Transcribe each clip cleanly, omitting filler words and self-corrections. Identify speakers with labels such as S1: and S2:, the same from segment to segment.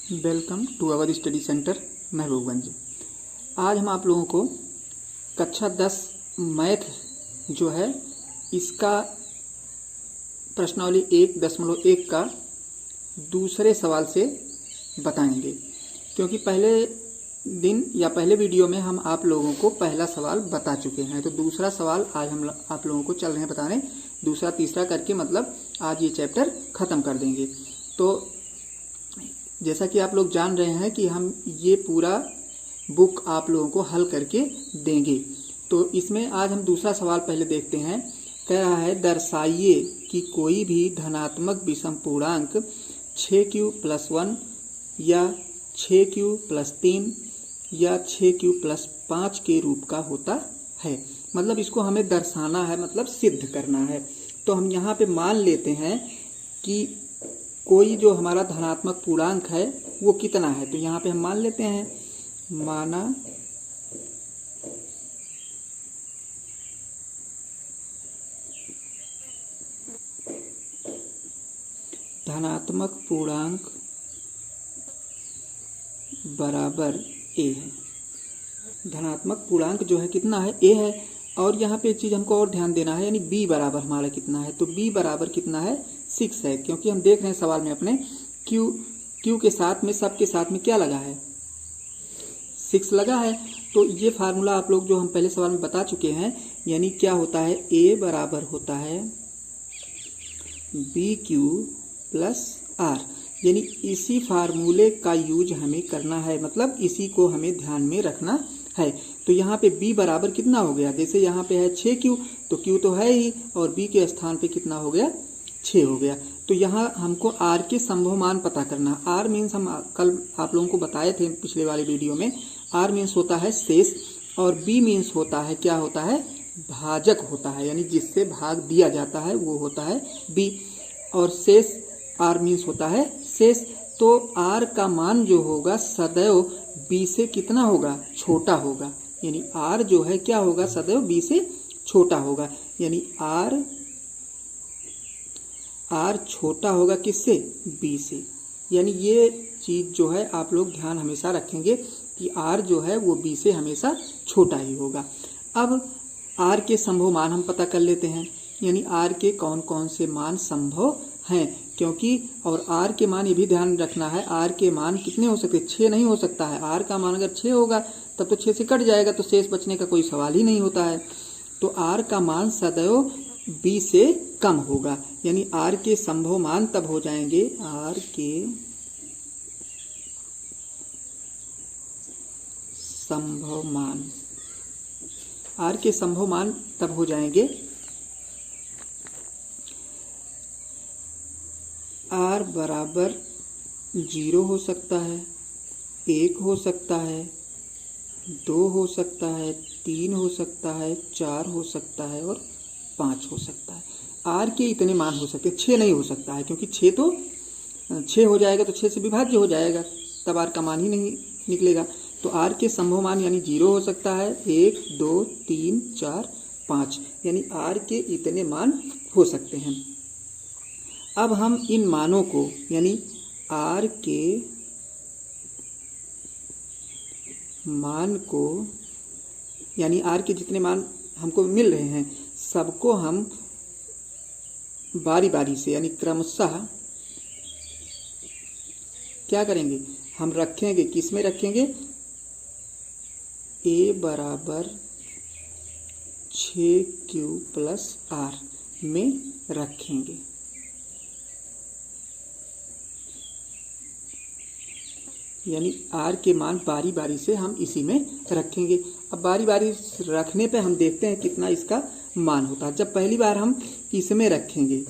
S1: Welcome to our study centre Mahbubganj. आज हम आप लोगों को कक्षा 10 मैथ जो है इसका प्रश्नावली 1.1 का दूसरे सवाल से बताएंगे, क्योंकि पहले दिन या पहले वीडियो में हम आप लोगों को पहला सवाल बता चुके हैं। तो दूसरा सवाल आज हम आप लोगों को चल रहे हैं बताने, दूसरा तीसरा करके मतलब आज ये चैप्टर ख़त्म कर देंगे। तो जैसा कि आप लोग जान रहे हैं कि हम ये पूरा बुक आप लोगों को हल करके देंगे। तो इसमें आज हम दूसरा सवाल पहले देखते हैं। कह रहा है दर्शाइए कि कोई भी धनात्मक विषम पूर्णांक 6q+1 या 6q+3 या 6q+5 के रूप का होता है। मतलब इसको हमें दर्शाना है, मतलब सिद्ध करना है। तो हम यहाँ पे मान लेते हैं कि कोई जो हमारा धनात्मक पूर्णांक है वो कितना है। तो यहाँ पे हम मान लेते हैं, माना धनात्मक पूर्णांक बराबर a है। धनात्मक पूर्णांक जो है कितना है, a है। और यहाँ पे एक चीज़ हमको और ध्यान देना है, यानी b बराबर हमारा कितना है। तो b बराबर कितना है, 6 है। क्योंकि हम देख रहे हैं सवाल में अपने q के साथ में, सब के साथ में क्या लगा है, 6 लगा है। तो ये फार्मूला आप लोग जो हम पहले सवाल में बता चुके हैं, यानी क्या होता है, a बराबर होता है bq+r। यानी इसी फार्मूले का यूज हमें करना है, मतलब इसी को हमें ध्यान में रखना है। तो यहाँ पे b बराबर कितना हो गया, जैसे यहाँ पे है 6q, तो q तो है ही, और b के स्थान पे कितना हो गया, 6 हो गया। तो यहाँ हमको r के संभव मान पता करना। r मीन्स हम कल आप लोगों को बताए थे पिछले वाले वीडियो में, r मीन्स होता है शेष, और b मीन्स होता है, क्या होता है, भाजक होता है, यानी जिससे भाग दिया जाता है वो होता है b। और शेष r मीन्स होता है शेष। तो r का मान जो होगा सदैव b से कितना होगा, छोटा होगा। यानी r जो है क्या होगा, सदैव b से छोटा होगा। यानी r छोटा होगा किससे, b से। यानी ये चीज जो है आप लोग ध्यान हमेशा रखेंगे कि r जो है वो b से हमेशा छोटा ही होगा। अब r के संभव मान हम पता कर लेते हैं, यानी r के कौन कौन से मान संभव हैं। क्योंकि और r के मान ये भी ध्यान रखना है, r के मान कितने हो सकते, 6 नहीं हो सकता है। r का मान अगर 6 होगा तब तो 6 से कट जाएगा, तो शेष बचने का कोई सवाल ही नहीं होता है। तो r का मान सदैव b से कम होगा। यानी r के संभव मान तब हो जाएंगे, r के संभव मान तब हो जाएंगे r बराबर 0 हो सकता है, 1 हो सकता है, 2 हो सकता है, 3 हो सकता है, 4 हो सकता है और 5 हो सकता है। r के इतने मान हो सकते हैं, 6 नहीं हो सकता है, क्योंकि 6 हो जाएगा तो 6 से विभाज्य हो जाएगा, तब r का मान ही नहीं निकलेगा। तो r के संभव मान यानी 0 हो सकता है, 1, 2, 3, 4, 5, यानी r के इतने मान हो सकते हैं। अब हम इन मानों को, यानी r के मान को, यानी r के जितने मान हमको मिल रहे हैं सबको हम बारी बारी से, यानी क्रमशः क्या करेंगे, हम रखेंगे। किस में रखेंगे, a बराबर 6q+r में रखेंगे। यानी r के मान बारी बारी से हम इसी में रखेंगे। अब बारी बारी रखने पे हम देखते हैं कितना इसका मान होता है। जब पहली बार हम इसमें रखेंगे,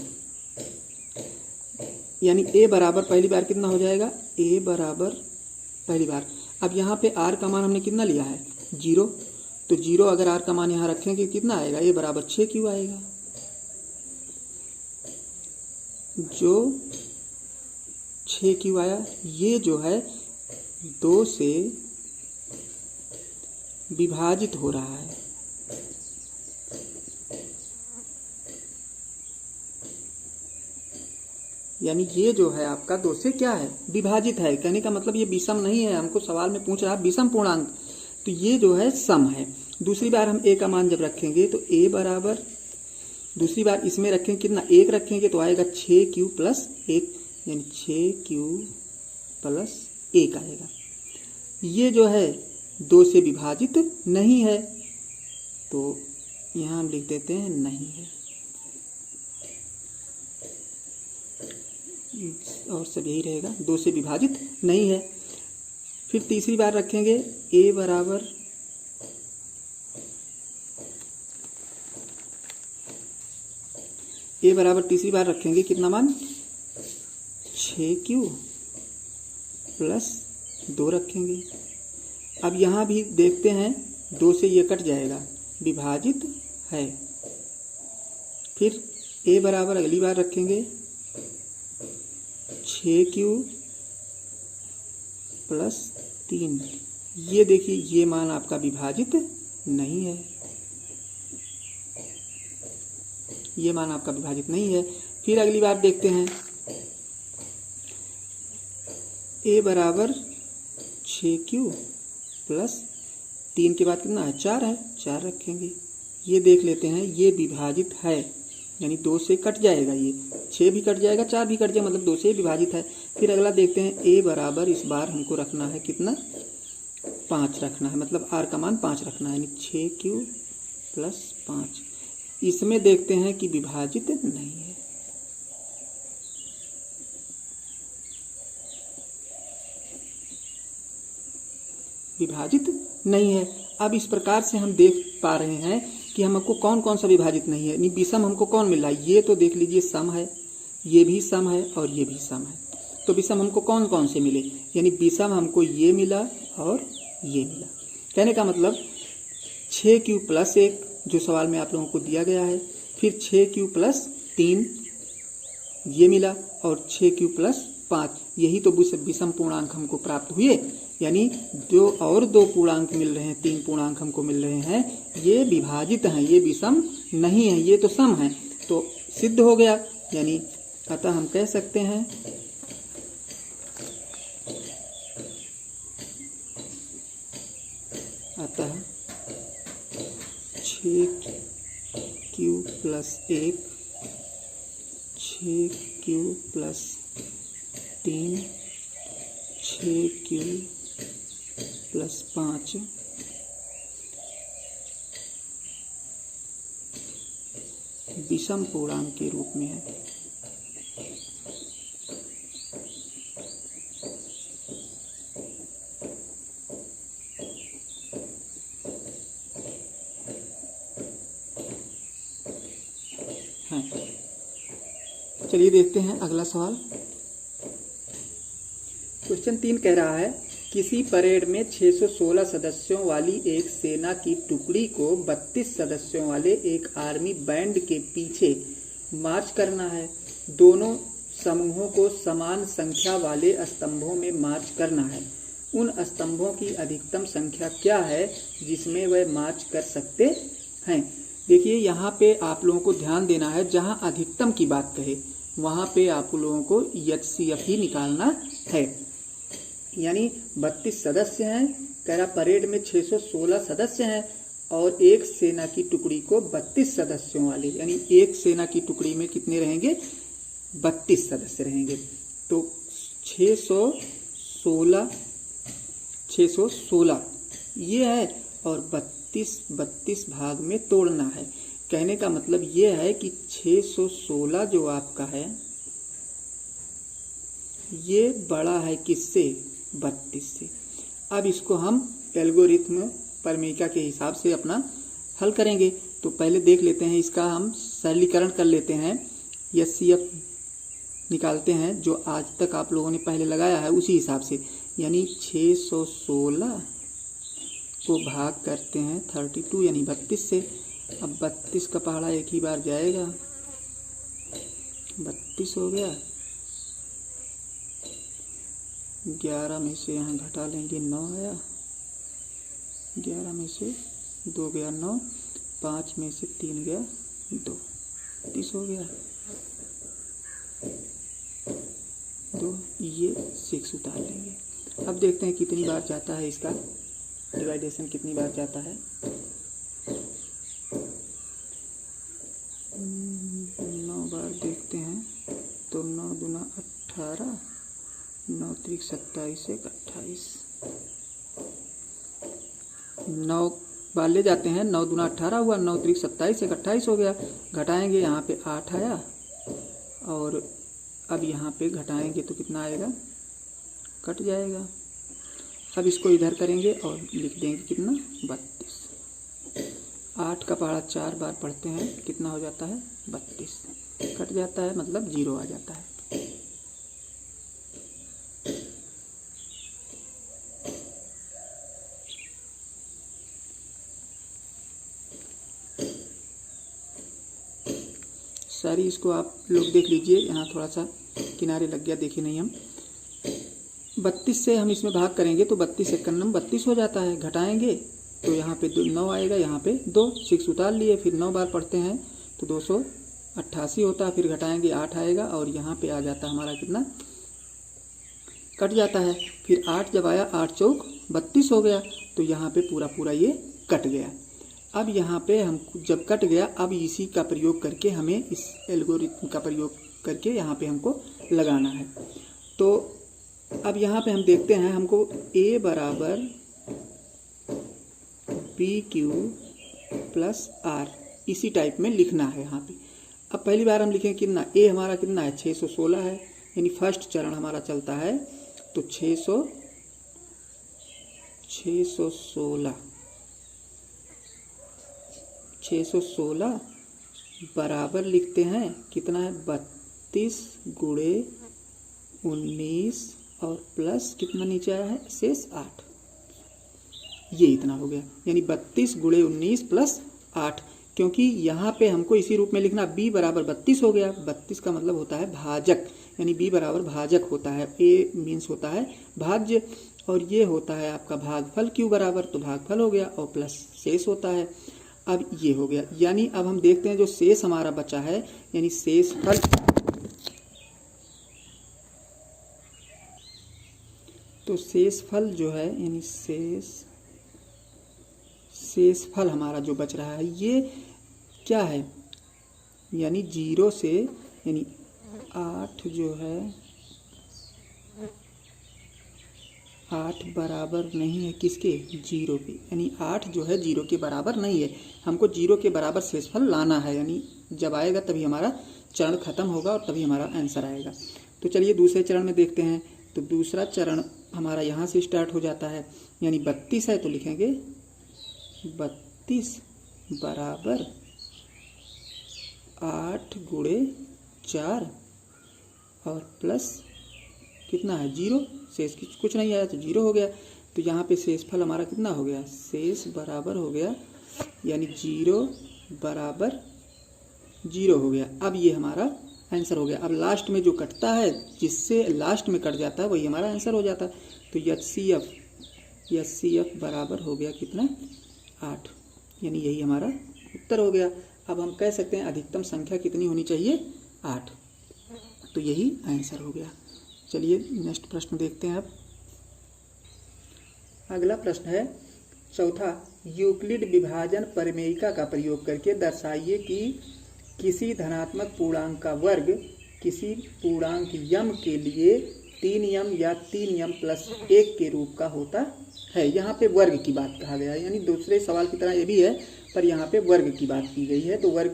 S1: यानी a बराबर पहली बार कितना हो जाएगा, a बराबर पहली बार। अब यहाँ पे r का मान हमने कितना लिया है, 0। तो 0 अगर r का मान यहाँ रखेंगे कितना आएगा, a बराबर 6q आएगा। जो 6q आया, ये जो है 2 से विभाजित हो रहा है, यानी ये जो है आपका 2 से क्या है, विभाजित है। कहने का मतलब ये विषम नहीं है, हमको सवाल में पूछ रहा है विषम पूर्णांक, तो ये जो है सम है। दूसरी बार हम a का मान जब रखेंगे तो a बराबर, दूसरी बार इसमें रखेंगे कितना, 1 रखेंगे तो आएगा 6q प्लस 1, यानी 6q प्लस 1 आएगा। ये जो है 2 से विभाजित नहीं है, तो यहाँ हम लिख देते हैं नहीं है, और सब यही रहेगा, 2 से विभाजित नहीं है। फिर तीसरी बार रखेंगे a बराबर तीसरी बार रखेंगे कितना मान, 6q प्लस 2 रखेंगे। अब यहाँ भी देखते हैं 2 से ये कट जाएगा, विभाजित है। फिर a बराबर अगली बार रखेंगे 6q प्लस 3, ये देखिए ये मान आपका विभाजित नहीं है, ये मान आपका विभाजित नहीं है। फिर अगली बार देखते हैं a बराबर 6q प्लस 3 के बाद कितना है, 4 है, 4 रखेंगे। ये देख लेते हैं ये विभाजित है, यानी 2 से कट जाएगा, ये 6 भी कट जाएगा, 4 भी कट जाएगा, मतलब 2 से विभाजित है। फिर अगला देखते हैं a बराबर, इस बार हमको रखना है कितना, 5 रखना है, मतलब r का मान 5 रखना है, यानी 6q प्लस 5। इसमें देखते हैं कि विभाजित नहीं है, विभाजित नहीं है। अब इस प्रकार से हम देख पा रहे हैं कि हमको कौन कौन सा विभाजित नहीं है, यानी विषम हमको कौन मिल रहा है, ये तो देख लीजिए सम है, ये भी सम है और ये भी सम है। तो विषम हमको कौन कौन से मिले, यानी विषम हमको ये मिला और ये मिला। कहने का मतलब 6q प्लस 1 जो सवाल में आप लोगों को दिया गया है, फिर 6q प्लस 3 ये मिला, और 6q प्लस 5, यही तो विषम पूर्णांक हमको प्राप्त हुए। यानी जो और 2 पूर्णांक मिल रहे हैं, 3 पूर्णांक हमको मिल रहे हैं, ये विभाजित हैं, ये विषम नहीं है, ये तो सम है। तो सिद्ध हो गया, यानी अतः हम कह सकते हैं अतः 6q plus 1, 6q plus 3, 6q plus 5 विषम पूर्णांक के रूप में है। चलिए देखते हैं अगला सवाल। क्वेश्चन 3 कह रहा है, किसी परेड में 616 सदस्यों वाली एक सेना की टुकड़ी को 32 सदस्यों वाले एक आर्मी बैंड के पीछे मार्च करना है। दोनों समूहों को समान संख्या वाले स्तंभों में मार्च करना है। उन स्तंभों की अधिकतम संख्या क्या है जिसमें वह मार्च कर सकते हैं। देखिए यहाँ पे आप लोगों को ध्यान देना है, जहाँ अधिकतम की बात कहे वहाँ पे आप लोगों को HCF ही निकालना है। यानी 32 सदस्य हैं, कह रहा परेड में 616 सदस्य हैं और एक सेना की टुकड़ी को 32 सदस्यों वाले, यानी एक सेना की टुकड़ी में कितने रहेंगे, 32 सदस्य रहेंगे। तो 616 ये है और 32 भाग में तोड़ना है। कहने का मतलब ये है कि 616 जो आपका है ये बड़ा है किससे, 32 से। अब इसको हम एल्गोरिथम परमीका के हिसाब से अपना हल करेंगे। तो पहले देख लेते हैं, इसका हम सरलीकरण कर लेते हैं, HCF निकालते हैं जो आज तक आप लोगों ने पहले लगाया है उसी हिसाब से। यानी 616 को भाग करते हैं 32 यानी 32 से। अब 32 का पहाड़ा एक ही बार जाएगा, 32 हो गया। 11 में से यहाँ घटा लेंगे, 9 आया। 11 में से 2 गया 9, 5 में से 3 गया 2, 30 हो गया। तो ये 6 उतार लेंगे। अब देखते हैं कितनी बार जाता है इसका डिवाइडेशन, कितनी बार जाता है। 9 बार देखते हैं तो 9 दूना 18, 9 त्रिक 27, 28, 9 बार ले जाते हैं। 9 दूना 18 हुआ, 9 त्रिक 27, 28 हो गया। घटाएंगे, यहाँ पे 8 आया और अब यहाँ पे घटाएंगे तो कितना आएगा, कट जाएगा। अब इसको इधर करेंगे और लिख देंगे कितना, 32। 8 का पहाड़ा 4 बार पढ़ते हैं, कितना हो जाता है, 32। कट जाता है, मतलब 0 आ जाता है। सारी इसको आप लोग देख लीजिए, यहाँ थोड़ा सा किनारे लग गया, देखिए नहीं हम। 32 से हम इसमें भाग करेंगे तो 32 एक नंबर 32 हो जाता है। घटाएंगे तो यहाँ पे 9 आएगा, यहाँ पे 2, 6 उतार लिए, फिर 9 बार पढ़ते हैं तो 288 होता है। फिर घटाएंगे 8 आएगा और यहाँ पे आ जाता है हमारा कितना, कट जाता है। फिर 8 जब आया, 8 चौक 32 हो गया, तो यहाँ पे पूरा पूरा ये कट गया। अब यहाँ पे हम जब कट गया, अब इसी का प्रयोग करके हमें, इस एल्गोरिथम का प्रयोग करके यहाँ पे हमको लगाना है। तो अब यहाँ पे हम देखते हैं, हमको a बराबर BQ प्लस R इसी टाइप में लिखना है यहाँ पे। अब पहली बार हम लिखें कितना, a हमारा कितना है, 616 है, यानी फर्स्ट चरण हमारा चलता है तो 616 बराबर लिखते हैं कितना है, 32 गुणे 19 और प्लस कितना नीचे आया है, शेष 8। ये इतना हो गया, यानी 32 गुणे 19 प्लस 8। क्योंकि यहाँ पे हमको इसी रूप में लिखना, b बराबर 32 हो गया। 32 का मतलब होता है भाजक, यानी b बराबर भाजक होता है। a मीन्स होता है भाज्य और ये होता है आपका भागफल। q बराबर तो भागफल हो गया और प्लस शेष होता है। अब ये हो गया, यानी अब हम देखते हैं जो शेष हमारा बचा है, यानी शेष फल। तो शेष फल जो है, यानी शेष फल हमारा जो बच रहा है ये क्या है, यानी 0 से, यानी 8 जो है, 8 बराबर नहीं है किसके, 0 के, यानी 8 जो है 0 के बराबर नहीं है। हमको 0 के बराबर शेषफल लाना है, यानी जब आएगा तभी हमारा चरण खत्म होगा और तभी हमारा आंसर आएगा। तो चलिए दूसरे चरण में देखते हैं। तो दूसरा चरण हमारा यहाँ से स्टार्ट हो जाता है, यानी 32 है तो लिखेंगे 32 बराबर 8 गुणे 4 और प्लस कितना है, 0। शेष कुछ नहीं आया तो 0 हो गया। तो यहाँ पे शेषफल हमारा कितना हो गया, शेष बराबर हो गया, यानी 0 बराबर 0 हो गया। अब ये हमारा आंसर हो गया। अब लास्ट में जो कटता है, जिससे लास्ट में कट जाता है, वही हमारा आंसर हो जाता है। तो HCF बराबर हो गया कितना, 8, यानी यही हमारा उत्तर हो गया। अब हम कह सकते हैं अधिकतम संख्या कितनी होनी चाहिए, 8। तो यही आंसर हो गया। चलिए नेक्स्ट प्रश्न देखते हैं। अब अगला प्रश्न है चौथा, यूक्लिड विभाजन प्रमेयिका का प्रयोग करके दर्शाइए कि किसी धनात्मक पूर्णांक का वर्ग किसी पूर्णांक यम के लिए 3 यम या 3 यम प्लस 1 के रूप का होता है। यहाँ पे वर्ग की बात कहा गया है, यानी दूसरे सवाल की तरह ये भी है, पर यहाँ पे वर्ग की बात की गई है। तो वर्ग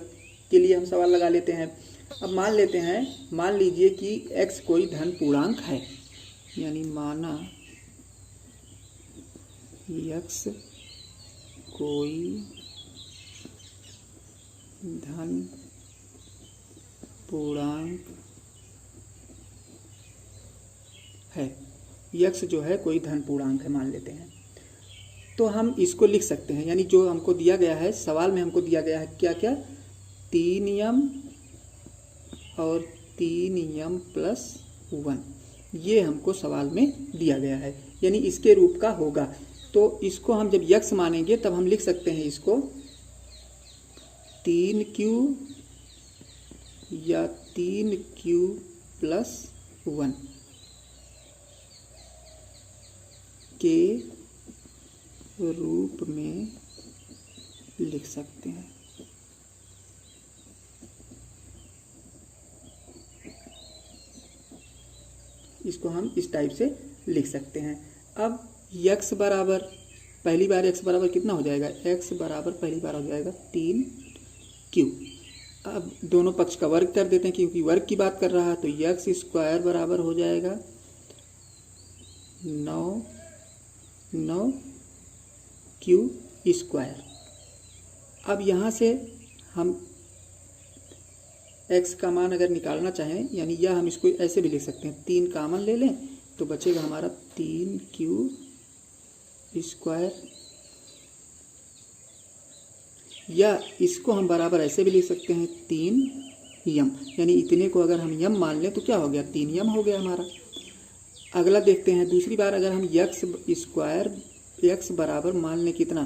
S1: के लिए हम सवाल लगा लेते हैं। अब मान लीजिए कि x कोई धन पूर्णांक है, यानी माना x कोई धन पूर्णांक है, x जो है कोई धन पूर्णांक है मान लेते हैं। तो हम इसको लिख सकते हैं, यानी जो हमको दिया गया है सवाल में, हमको दिया गया है क्या क्या, 3 यम और 3 यम प्लस 1, ये हमको सवाल में दिया गया है, यानी इसके रूप का होगा। तो इसको हम जब x मानेंगे तब हम लिख सकते हैं इसको 3q या 3q प्लस 1, के रूप में लिख सकते हैं। इसको हम इस टाइप से लिख सकते हैं। अब x बराबर, पहली बार x बराबर कितना हो जाएगा, x बराबर पहली बार हो जाएगा 3q। अब दोनों पक्ष का वर्ग कर देते हैं क्योंकि वर्ग की बात कर रहा है, तो x स्क्वायर बराबर हो जाएगा 9q स्क्वायर। अब यहाँ से हम x का मान अगर निकालना चाहें, यानी यह हम इसको ऐसे भी लिख सकते हैं, 3 कॉमन ले लें तो बचेगा हमारा 3q स्क्वायर, या इसको हम बराबर ऐसे भी लिख सकते हैं 3m, यानी इतने को अगर हम m मान लें तो क्या हो गया, 3m हो गया हमारा। अगला देखते हैं, दूसरी बार अगर हम x स्क्वायर x बराबर मान लें कितना,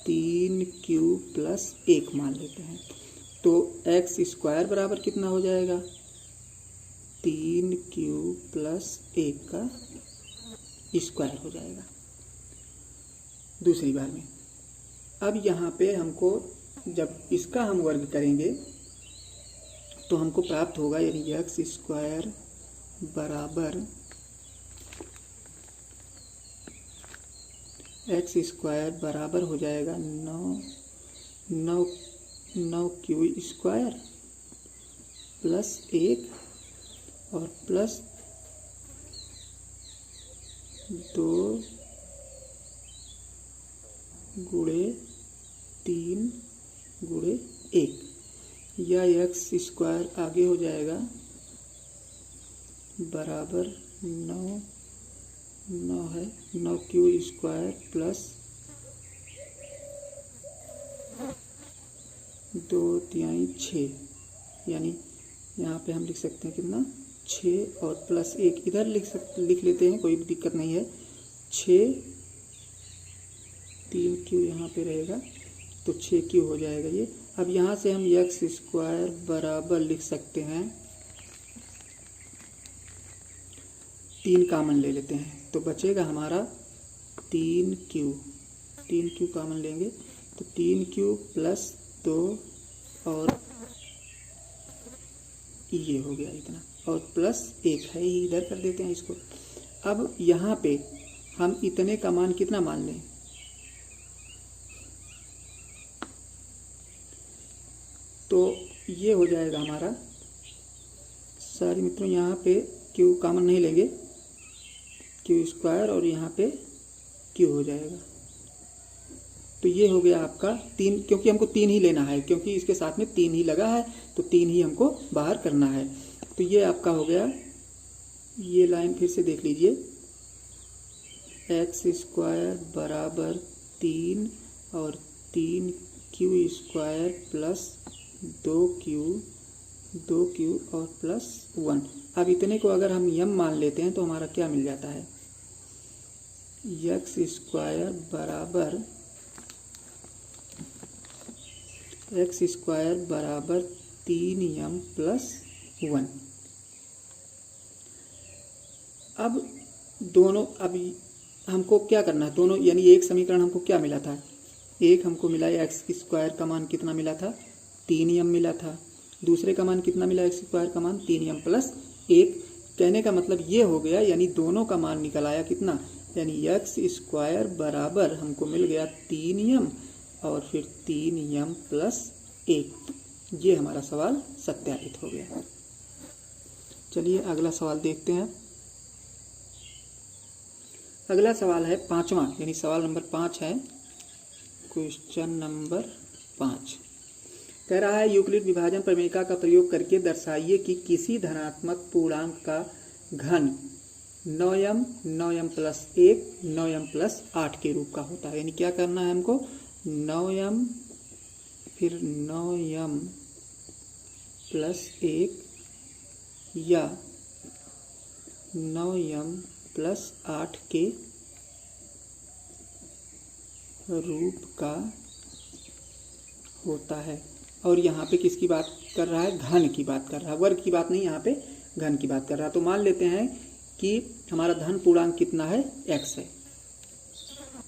S1: 3q प्लस 1 मान लेते हैं, तो x स्क्वायर बराबर कितना हो जाएगा, 3q प्लस 1 का स्क्वायर हो जाएगा दूसरी बार में। अब यहाँ पे हमको जब इसका हम वर्ग करेंगे तो हमको प्राप्त होगा, यानी x स्क्वायर बराबर हो जाएगा 9q स्क्वायर प्लस 1 और प्लस 2 गुणे 3 गुणे 1, या x स्क्वायर आगे हो जाएगा बराबर 9q स्क्वायर प्लस 2 तिहाई 6, यानी यहाँ पे हम लिख सकते हैं कितना, 6 और प्लस 1 इधर लिख लेते हैं, कोई दिक्कत नहीं है। 6 3q यहाँ पे रहेगा तो 6q हो जाएगा ये। अब यहाँ से हम x स्क्वायर बराबर लिख सकते हैं, 3 कॉमन ले लेते हैं तो बचेगा हमारा 3q कॉमन लेंगे तो 3q प्लस 2 और ये हो गया इतना, और प्लस 1 है ही, इधर कर देते हैं इसको। अब यहाँ पे हम इतने का मान कितना मान लें, तो ये हो जाएगा हमारा, सारे मित्रों यहाँ पे q कॉमन नहीं लेंगे, q स्क्वायर और यहाँ पे q हो जाएगा, तो ये हो गया आपका 3, क्योंकि हमको 3 ही लेना है, क्योंकि इसके साथ में 3 ही लगा है तो 3 ही हमको बाहर करना है। तो ये आपका हो गया, ये लाइन फिर से देख लीजिए, x स्क्वायर बराबर 3 और 3q स्क्वायर प्लस 2q और प्लस 1। अब इतने को अगर हम m मान लेते हैं तो हमारा क्या मिल जाता है, x स्क्वायर बराबर 3m प्लस 1। अब दोनों, अब हमको क्या करना है, दोनों यानी एक समीकरण हमको क्या मिला था, एक हमको मिला x स्क्वायर का मान कितना मिला था, 3m मिला था, दूसरे का मान कितना मिला, x स्क्वायर का मान 3m प्लस 1। कहने का मतलब ये हो गया, यानी दोनों का मान निकल आया कितना, यानी x स्क्वायर बराबर हमको मिल गया 3m और फिर 3m प्लस 1। ये हमारा सवाल सत्यापित हो गया। चलिए अगला सवाल देखते हैं। अगला सवाल है 5वां, यानी सवाल नंबर 5 है, क्वेश्चन नंबर 5। कह रहा है यूक्लिड विभाजन प्रमेयिका का प्रयोग करके दर्शाइए कि किसी धनात्मक पूर्णांक का घन 9m 9m plus 1 9m plus 8 के रूप का होता है। यानी क्या करना है हमको, 9m फिर 9m प्लस 1 या 9m प्लस 8 के रूप का होता है। और यहाँ पे किसकी बात कर रहा है, घन की बात कर रहा है, वर्ग की बात नहीं, यहाँ पे घन की बात कर रहा है। तो मान लेते हैं कि हमारा धन पूर्णांक कितना है, x है।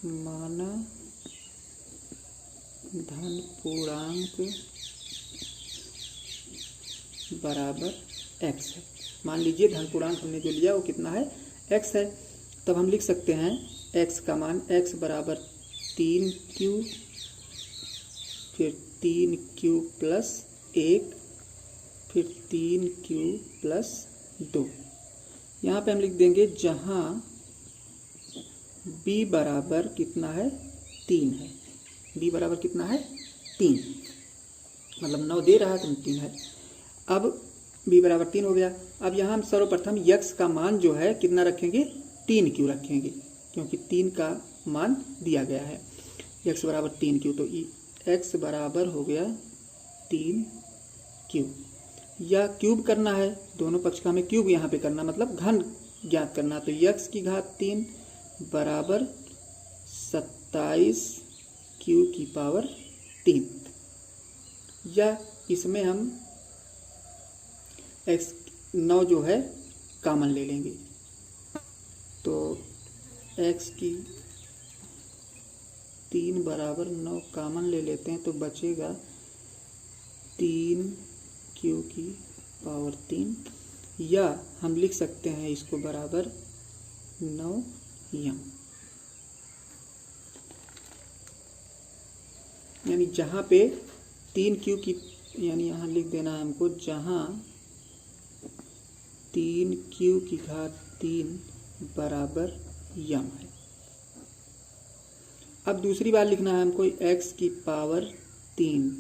S1: माना धन पूर्णांक बराबर x है। मान लीजिए धन पूर्णांक हमने जो लिया वो कितना है, x है। तब हम लिख सकते हैं x का मान x बराबर 3q, फिर 3q प्लस 1, फिर 3q प्लस 2। यहाँ पे हम लिख देंगे जहाँ b बराबर कितना है, 3 है। b बराबर कितना है, 3, मतलब 9 दे रहा है तो 3 है। अब b बराबर 3 हो गया। अब यहाँ हम सर्वप्रथम x का मान जो है कितना रखेंगे, 3q रखेंगे, क्योंकि 3 का मान दिया गया है। x बराबर 3q, तो x बराबर हो गया 3q। या क्यूब करना है, दोनों पक्ष का हमें क्यूब यहाँ पे करना, मतलब घन ज्ञात करना। तो x की घात 3 बराबर 27q की पावर 3। या इसमें हम x 9 जो है कॉमन ले लेंगे, तो x की 3 बराबर 9 कॉमन ले लेते हैं तो बचेगा 3q की पावर 3। या हम लिख सकते हैं इसको बराबर 9m, यानी जहाँ पे 3q की, यानी यहाँ लिख देना है हमको जहाँ 3q की घात 3 बराबर m है। अब दूसरी बार लिखना है हमको x की पावर 3,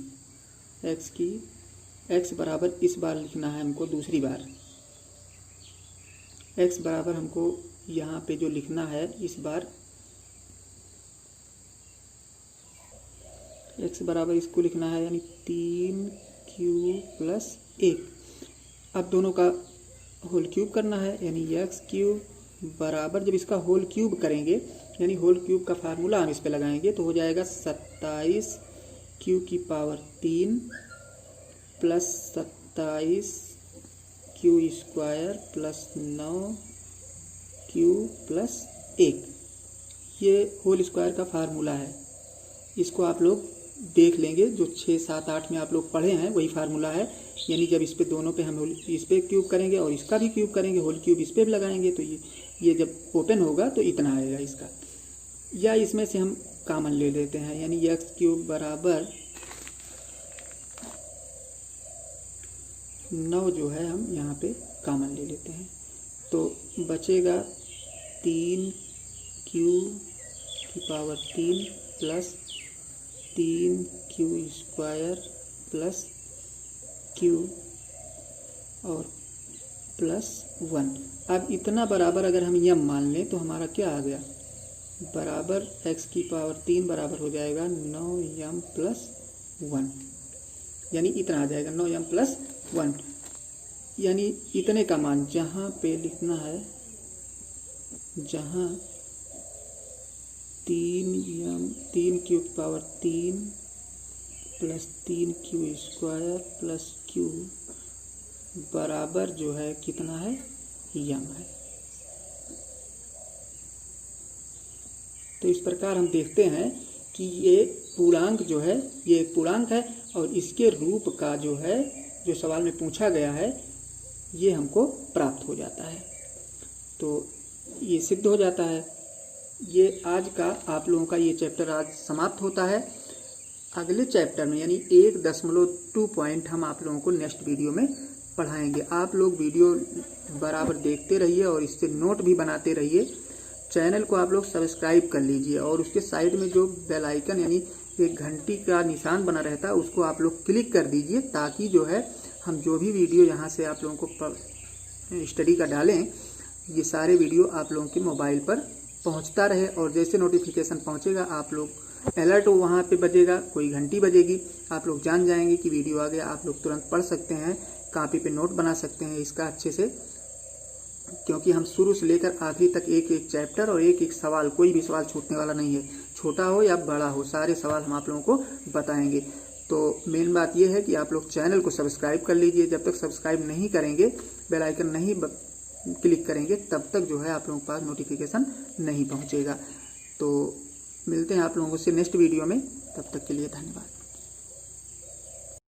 S1: x बराबर इस बार लिखना है हमको दूसरी बार। x बराबर हमको यहाँ पे जो लिखना है इस बार, x बराबर इसको लिखना है, यानी 3q प्लस 1। अब दोनों का होल क्यूब करना है, यानी x क्यूब बराबर, जब इसका होल क्यूब करेंगे यानी होल क्यूब का फार्मूला हम इस पे लगाएंगे तो हो जाएगा 27q की power 3 plus 27q square plus 9q plus 1। ये होल स्क्वायर का फार्मूला है। इसको आप लोग देख लेंगे, जो 6, 7, 8 में आप लोग पढ़े हैं वही फार्मूला है। यानी जब इस पे दोनों पे हम इस पे क्यूब करेंगे और इसका भी क्यूब करेंगे, होल क्यूब इस पे भी लगाएंगे, तो ये जब ओपन होगा तो इतना आएगा इसका। या इसमें से हम कॉमन ले लेते हैं, यानी x क्यूब बराबर 9 जो है हम यहाँ पे कॉमन ले लेते हैं, तो बचेगा 3q की power 3 plus 3q square plus q और प्लस 1। अब इतना बराबर अगर हम यम मान लें तो हमारा क्या आ गया, बराबर x की पावर 3 बराबर हो जाएगा 9m प्लस 1, यानी इतना आ जाएगा 9m प्लस 1। यानी इतने का मान जहाँ पे लिखना है, जहाँ 3q power 3 plus 3q square plus q बराबर जो है कितना है, यम है। तो इस प्रकार हम देखते हैं कि ये पूर्णांक जो है, ये एक पूर्णांक है और इसके रूप का जो है, जो सवाल में पूछा गया है, ये हमको प्राप्त हो जाता है। तो ये सिद्ध हो जाता है। ये आज का आप लोगों का ये चैप्टर आज समाप्त होता है। अगले चैप्टर में यानी 1.2 पॉइंट हम आप लोगों को नेक्स्ट वीडियो में पढ़ाएंगे। आप लोग वीडियो बराबर देखते रहिए और इससे नोट भी बनाते रहिए। चैनल को आप लोग सब्सक्राइब कर लीजिए और उसके साइड में जो बेल आइकन यानी एक घंटी का निशान बना रहता है उसको आप लोग क्लिक कर दीजिए, ताकि जो है हम जो भी वीडियो यहाँ से आप लोगों को स्टडी का डालें, ये सारे वीडियो आप लोगों के मोबाइल पर पहुँचता रहे। और जैसे नोटिफिकेशन पहुँचेगा आप लोग अलर्ट हो, वहाँ पे बजेगा, कोई घंटी बजेगी, आप लोग जान जाएंगे कि वीडियो आ गया। आप लोग तुरंत पढ़ सकते हैं, कॉपी पे नोट बना सकते हैं इसका अच्छे से, क्योंकि हम शुरू से लेकर आखिरी तक एक एक चैप्टर और एक एक सवाल, कोई भी सवाल छूटने वाला नहीं है, छोटा हो या बड़ा हो, सारे सवाल हम आप लोगों को बताएंगे। तो मेन बात यह है कि आप लोग चैनल को सब्सक्राइब कर लीजिए। जब तक सब्सक्राइब नहीं करेंगे, बेल आइकन नहीं क्लिक करेंगे तब तक जो है आप लोगों के पास नोटिफिकेशन नहीं पहुंचेगा। तो मिलते हैं आप लोगों से नेक्स्ट वीडियो में, तब तक के लिए धन्यवाद।